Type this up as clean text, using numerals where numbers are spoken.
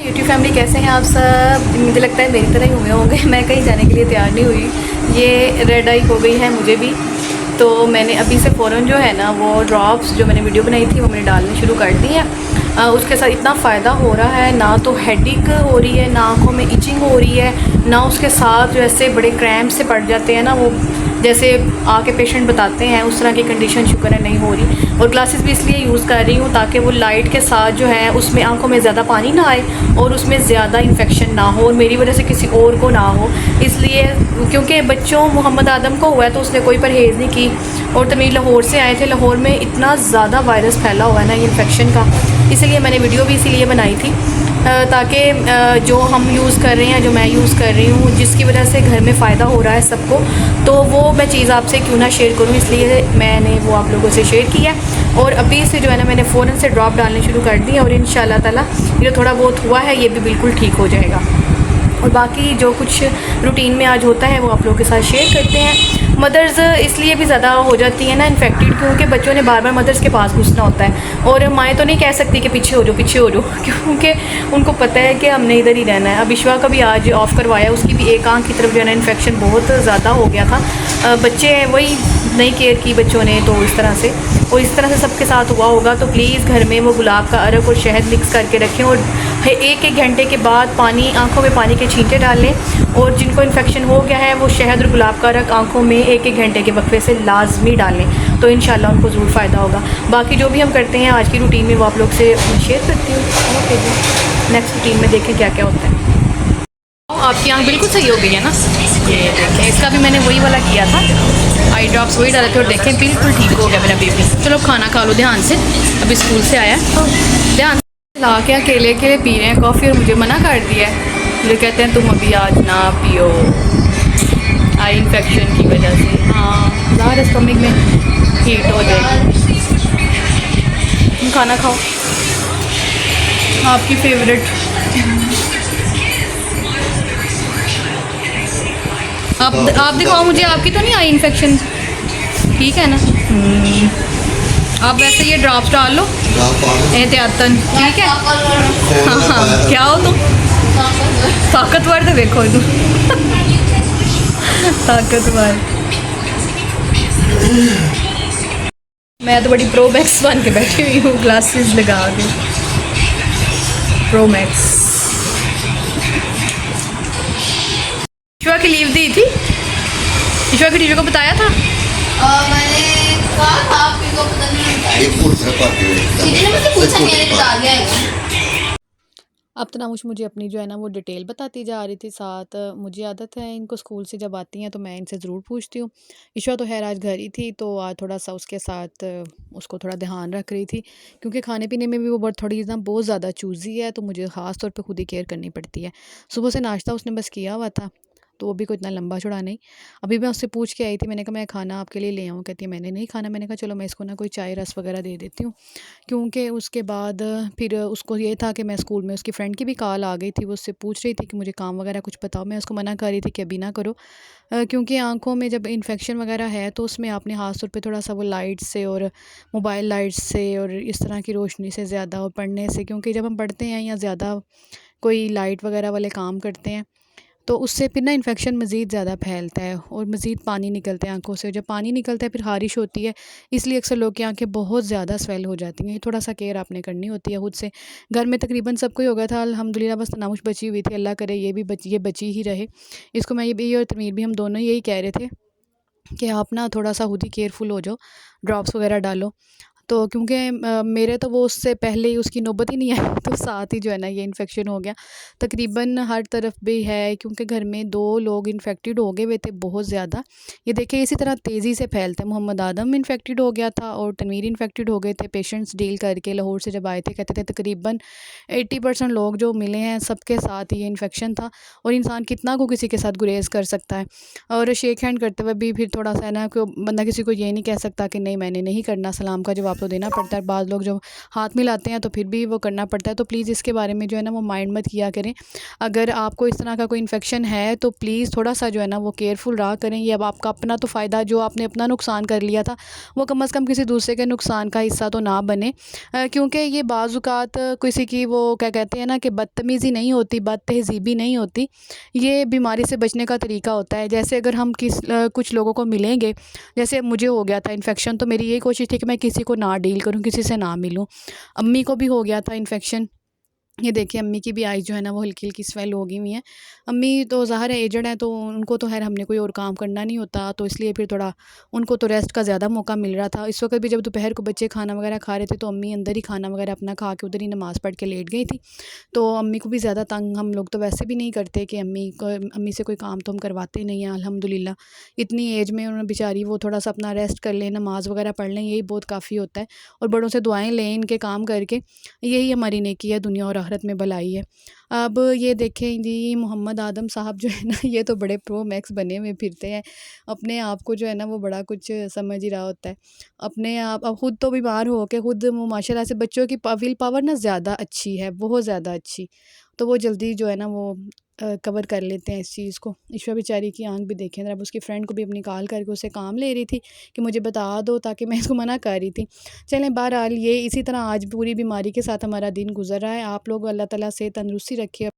YouTube family कैसे हैं आप सब। मुझे लगता है मेरी तरह ही हुए होंगे। मैं कहीं जाने के लिए तैयार नहीं हुई। ये रेड आई हो गई है मुझे भी। तो मैंने अभी से फ़ौरन जो है ना वो ड्रॉप्स जो मैंने वीडियो बनाई थी वो मैंने डालनी शुरू कर दी है। उसके साथ इतना फ़ायदा हो रहा है, ना तो हेडेक हो रही है, ना आँखों में इचिंग हो रही है, ना उसके साथ जो ऐसे बड़े क्रैम्प से पड़ जाते हैं ना, वो जैसे आके पेशेंट बताते हैं उस तरह की कंडीशन शुक्र है नहीं हो रही। और ग्लासेस भी इसलिए यूज़ कर रही हूँ ताकि वो लाइट के साथ जो है उसमें आंखों में ज़्यादा पानी ना आए और उसमें ज़्यादा इन्फेक्शन ना हो और मेरी वजह से किसी और को ना हो। इसलिए क्योंकि बच्चों मोहम्मद आदम को हुआ है तो उसने कोई परहेज़ नहीं की। और तमीर लाहौर से आए थे, लाहौर में इतना ज़्यादा वायरस फैला हुआ है ना ये इन्फेक्शन का, इसलिए मैंने वीडियो भी इसीलिए बनाई थी ताकि जो हम यूज़ कर रहे हैं, जो मैं यूज़ कर रही हूँ, जिसकी वजह से घर में फ़ायदा हो रहा है सबको, तो वो मैं चीज़ आपसे क्यों ना शेयर करूँ, इसलिए मैंने वो आप लोगों से शेयर किया। और अभी से जो है ना मैंने फ़ौरन से ड्रॉप डालने शुरू कर दी और इंशाल्लाह ताला ये जो थोड़ा बहुत हुआ है ये भी बिल्कुल ठीक हो जाएगा। और बाकी जो कुछ रूटीन में आज होता है वो आप लोगों के साथ शेयर करते हैं। मदर्स इसलिए भी ज़्यादा हो जाती हैं ना इन्फेक्टेड, क्योंकि बच्चों ने बार बार मदर्स के पास घुसना होता है और माएँ तो नहीं कह सकती कि पीछे हो जाओ पीछे हो जाओ, क्योंकि उनको पता है कि हमने इधर ही रहना है। अब इशवा का भी आज ऑफ़ करवाया, उसकी भी एक आँख की तरफ जो है ना इन्फेक्शन बहुत ज़्यादा हो गया था। बच्चे वही नहीं केयर की बच्चों ने, तो इस तरह से और इस तरह से सबके साथ हुआ होगा। तो प्लीज़ घर में वो गुलाब का अरक और शहद मिक्स करके रखें और एक एक घंटे के बाद पानी आँखों में पानी के छींटे डाल लें। और जिनको इन्फेक्शन हो गया है वो शहद और गुलाब का अरक आँखों में एक एक घंटे के वक्फे से लाजमी डालें, तो इंशाल्लाह उनको ज़रूर फ़ायदा होगा। बाकी जो भी हम करते हैं आज की रूटीन में वो आप लोग से शेयर करती हूँ। ओके जी, नेक्स्ट रूटीन में देखें क्या क्या होता है। आपकी आँख बिल्कुल सही हो गई है ना, ये देखें, इसका भी मैंने वही वाला किया था, आई ड्रॉप्स वही डाले थे और देखें बिल्कुल ठीक हो गया मेरा बेबी। चलो खाना खा लो ध्यान से, अभी स्कूल से आया तो ध्यान से ला के अकेले अकेले पी रहे हैं कॉफ़ी और मुझे मना कर दिया है। मुझे कहते हैं तुम अभी आज ना पियो आई इन्फेक्शन की वजह से। हाँ ज़्यादा स्टमक में हीट हो जाएगी। तुम खाना खाओ, आपकी फेवरेट। आप दिखाओ मुझे, आपकी तो नहीं आई इन्फेक्शन, ठीक है ना? आप वैसे ये ड्रॉप्स डाल लो एहतियातन, ठीक है? हाँ हाँ, क्या हो तुम ताकतवर, तो देखो तुम ताकतवर। मैं तो बड़ी प्रो मैक्स बन के बैठी हुई हूँ, ग्लासेस लगा के प्रो मैक्स। ईश्वा की लीव दी थी, ईश्वा की टीचर को बताया था। मैंने कहा था आपको पता नहीं, दीदी ने मुझसे पूछा, मैंने बता दिया है। अब तनामुश मुझे अपनी जो है ना वो डिटेल बताती जा रही थी, साथ मुझे आदत है इनको स्कूल से जब आती हैं तो मैं इनसे ज़रूर पूछती हूँ। ईशा तो खैर आज घर ही थी तो आज थोड़ा सा उसके साथ उसको थोड़ा ध्यान रख रही थी, क्योंकि खाने पीने में भी वो थोड़ी ना बहुत ज़्यादा चूज़ी है, तो मुझे ख़ास तौर पे खुद ही केयर करनी पड़ती है। सुबह से नाश्ता उसने बस किया हुआ था, तो वो भी कोई इतना लंबा चौड़ा नहीं। अभी मैं उससे पूछ के आई थी, मैंने कहा मैं खाना आपके लिए ले आऊँ, कहती है मैंने नहीं खाना। मैंने कहा चलो मैं इसको ना कोई चाय रस वगैरह दे देती हूँ, क्योंकि उसके बाद फिर उसको ये था कि मैं स्कूल में उसकी फ़्रेंड की भी कॉल आ गई थी, वो उससे पूछ रही थी कि मुझे काम वगैरह कुछ बताओ। मैं उसको मना कर रही थी कि अभी ना करो, क्योंकि आँखों में जब इन्फेक्शन वगैरह है तो उसमें आपने ख़ास तौर पे थोड़ा सा वो लाइट से और मोबाइल लाइट से और इस तरह की रोशनी से ज़्यादा और पढ़ने से, क्योंकि जब हम पढ़ते हैं या ज़्यादा कोई लाइट वगैरह वाले काम करते हैं तो उससे फिर ना इन्फेक्शन मज़ीद ज़्यादा फैलता है और मज़ीद पानी निकलता है आँखों से। जब पानी निकलता है फिर ख़ारिश होती है, इसलिए अक्सर लोग की आँखें बहुत ज़्यादा स्वेल हो जाती हैं। ये थोड़ा सा केयर आपने करनी होती है खुद से। घर में तकरीबन सबको ही हो गया था अल्हम्दुलिल्लाह, बस तनामुश बची हुई थी, अल्लाह करे ये बची ही रहे। इसको मैं ये भी और तमीर भी हम दोनों यही कह रहे थे कि आप ना थोड़ा सा खुद ही केयरफुल हो जाओ, ड्रॉप्स वगैरह डालो। तो क्योंकि मेरे तो वो उससे पहले ही उसकी नौबत ही नहीं आई, तो साथ ही जो है ना ये इन्फेक्शन हो गया। तकरीबन हर तरफ भी है, क्योंकि घर में 2 लोग इन्फेक्टेड हो गए हुए थे बहुत ज़्यादा। ये देखिए इसी तरह तेज़ी से फैलता है। मोहम्मद आदम इन्फेक्टेड हो गया था और तनवीर इन्फेक्टेड हो गए थे। पेशेंट्स डील करके लाहौर से जब आए थे, कहते थे तकरीबन 80% लोग जो मिले हैं सबके साथ ये इन्फेक्शन था। और इंसान कितना को किसी के साथ गुरेज़ कर सकता है। और शेक हैंड करते हुए भी फिर थोड़ा सा है ना, को बंदा किसी को ये नहीं कह सकता कि नहीं मैंने नहीं करना, सलाम का जवाब जवाब तो देना पड़ता है। बाद लोग जो हाथ मिलाते हैं तो फिर भी वो करना पड़ता है। तो प्लीज़ इसके बारे में जो है ना वो माइंड मत किया करें। अगर आपको इस तरह का कोई इन्फेक्शन है तो प्लीज़ थोड़ा सा जो है ना वो केयरफुल रहा करें। ये अब आपका अपना तो फ़ायदा, जो आपने अपना नुकसान कर लिया था वो कम से कम किसी दूसरे के नुकसान का हिस्सा तो ना बने। क्योंकि ये बाज़-औक़ात किसी की वो क्या कहते हैं ना कि बदतमीज़ी नहीं होती, बदतहज़ीबी नहीं होती, ये बीमारी से बचने का तरीका होता है। जैसे अगर हम कुछ लोगों को मिलेंगे, जैसे मुझे हो गया था इन्फेक्शन, तो मेरी यही कोशिश थी कि मैं किसी को ना डील करूँ, किसी से ना मिलूँ। अम्मी को भी हो गया था इन्फेक्शन। ये देखिए अम्मी की भी आइज़ जो है ना वो हल्की-हल्की स्वेल हो गई हुई हैं। अम्मी तो ज़ाहिर है एजड हैं, तो उनको तो ख़ैर हमने कोई और काम करना नहीं होता, तो इसलिए फिर थोड़ा उनको तो रेस्ट का ज़्यादा मौका मिल रहा था। इस वक़्त भी जब दोपहर को बच्चे खाना वग़ैरह खा रहे थे तो अम्मी अंदर ही खाना वग़ैरह अपना खा के उधर ही नमाज़ पढ़ के लेट गई थी। तो अम्मी को भी ज़्यादा तंग हम लोग तो वैसे भी नहीं करते कि अम्मी से कोई काम तो हम करवाते ही नहीं हैं अल्हम्दुलिल्लाह। इतनी एज में उन्होंने बेचारी वो थोड़ा सा अपना रेस्ट कर लें, नमाज़ वग़ैरह पढ़ लें, यही बहुत काफ़ी होता है। और बड़ों से दुआएँ लें इनके काम करके, यही हमारी नेकी है, दुनिया और आखिरत में भलाई है। अब ये देखें जी, मोहम्मद आदम साहब जो है ना ये तो बड़े प्रो मैक्स बने हुए फिरते हैं। अपने आप को जो है ना वो बड़ा कुछ समझ ही रहा होता है। अपने आप अब खुद तो बीमार हो के खुद वो माशाल्लाह से, बच्चों की विल पावर ना ज़्यादा अच्छी है, बहुत ज़्यादा अच्छी। तो वो जल्दी जो है ना वो कवर कर लेते हैं इस चीज़ को। ईश्वर बेचारी की आंख भी देखें ज़रा, उसकी फ्रेंड को भी अपनी कॉल करके उससे काम ले रही थी कि मुझे बता दो, ताकि मैं इसको मना कर रही थी। चलें बहरहाल ये इसी तरह आज पूरी बीमारी के साथ हमारा दिन गुजर रहा है। आप लोग अल्लाह ताला से तंदुरुस्ती रखे।